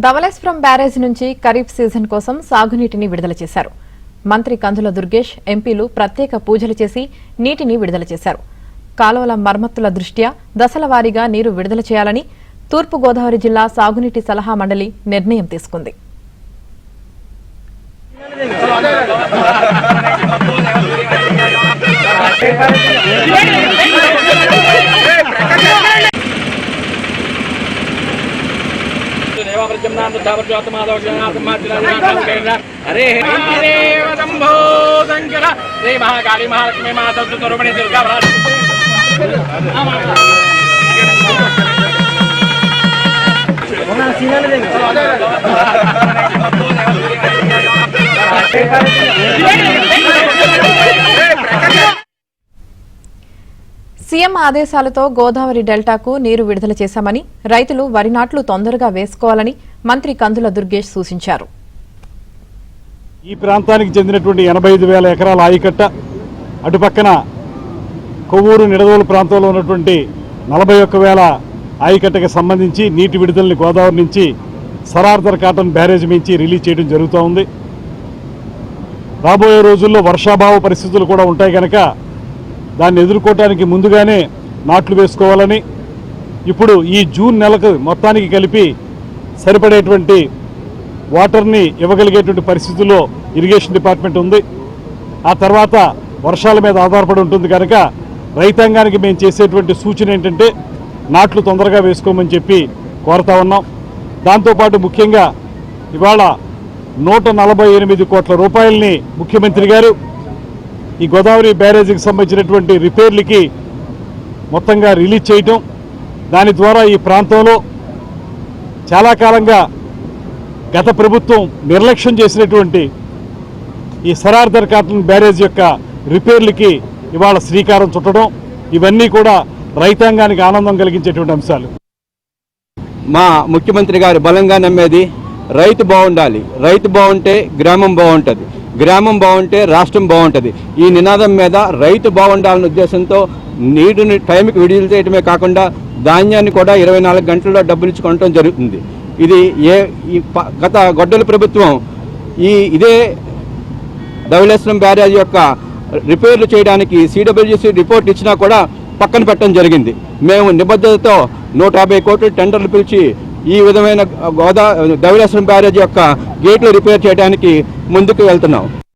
Dhavaleswaram barrage నుంచి kharif season కోసం సాగునీటిని విడుదల చేశారు. మంత్రి కందుల దుర్గేష్, ఎంపీలు ప్రత్యేక పూజలు చేసి నీటిని విడుదల చేశారు. కాలువల మరమ్మతుల దృష్ట్యా దశల వారీగా నీరు విడుదల చేయాలని తూర్పు గోదావరి జిల్లా సాగునీటి సలహా మండలి నిర్ణయం తీసుకుంది. हरे देव शंभो शंकर श्री महाकाली महालक्ष्मी माता स्वरूपिणी दुर्गा సీఎం ఆదేశాలతో గోదావరి డెల్టాకు నీరు విడుదల చేశామని, రైతులు వరి నాట్లు తొందరగా వేసుకోవాలని మంత్రి కందుల దుర్గేష్ సూచించారు. ఈ ప్రాంతానికి చెందినటువంటి 85,000 ఎకరాల ఆయకట్ట, అటుపక్కన కొవ్వూరు నిడదవోలు ప్రాంతంలో ఉన్నటువంటి 41,000 ఆయకట్టకి సంబంధించి నీటి విడుదలని గోదావరి నుంచి సరార్దర్ కాటన్ బ్యారేజ్ నుంచి రిలీజ్ చేయడం జరుగుతూ ఉంది. రాబోయే రోజుల్లో వర్షాభావ పరిస్థితులు కూడా ఉంటాయి కనుక దాన్ని ఎదుర్కోవడానికి ముందుగానే నాట్లు వేసుకోవాలని, ఇప్పుడు ఈ జూన్ నెలకు మొత్తానికి కలిపి సరిపడేటువంటి వాటర్ని ఇవ్వగలిగేటువంటి పరిస్థితుల్లో ఇరిగేషన్ డిపార్ట్మెంట్ ఉంది. ఆ తర్వాత వర్షాల మీద ఆధారపడి ఉంటుంది కనుక రైతాంగానికి మేము చేసేటువంటి సూచన ఏంటంటే నాట్లు తొందరగా వేసుకోమని చెప్పి కోరుతా ఉన్నాం. దాంతోపాటు ముఖ్యంగా ఇవాళ 148 కోట్ల రూపాయలని ముఖ్యమంత్రి గారు ఈ గోదావరి బ్యారేజీకి సంబంధించినటువంటి రిపేర్లకి మొత్తంగా రిలీజ్ చేయటం, దాని ద్వారా ఈ ప్రాంతంలో చాలా కాలంగా గత ప్రభుత్వం నిర్లక్ష్యం చేసినటువంటి ఈ సరార్దర్ కాటన్ బ్యారేజ్ యొక్క రిపేర్లకి ఇవాళ శ్రీకారం చుట్టడం, ఇవన్నీ కూడా రైతాంగానికి ఆనందం కలిగించేటువంటి అంశాలు. మా ముఖ్యమంత్రి గారు బలంగా నమ్మేది రైతు బాగుండాలి, రైతు బాగుంటే గ్రామం బాగుంటుంది, గ్రామం బాగుంటే రాష్ట్రం బాగుంటుంది. ఈ నినాదం మీద రైతు బాగుండాలనే ఉద్దేశంతో నీటిని టైంకి విడుదల చేయడమే కాకుండా ధాన్యాన్ని కూడా 24 గంటల్లో డబ్బులు ఇచ్చి కొనడం జరుగుతుంది. ఇది గత గొడ్డల ప్రభుత్వం ఇదే ధవళేశ్వరం బ్యారేజ్ యొక్క రిపేర్లు చేయడానికి సిడబ్ల్యూసి రిపోర్ట్ ఇచ్చినా కూడా పక్కన పెట్టడం జరిగింది. మేము నిబద్ధతతో 150 కోట్ల టెండర్లు పిలిచి ఈ విధమైన ధవళేశ్వరం బ్యారేజ్ యొక్క గేట్లు రిపేర్ చేయడానికి ముందుకు వెళ్తున్నాం.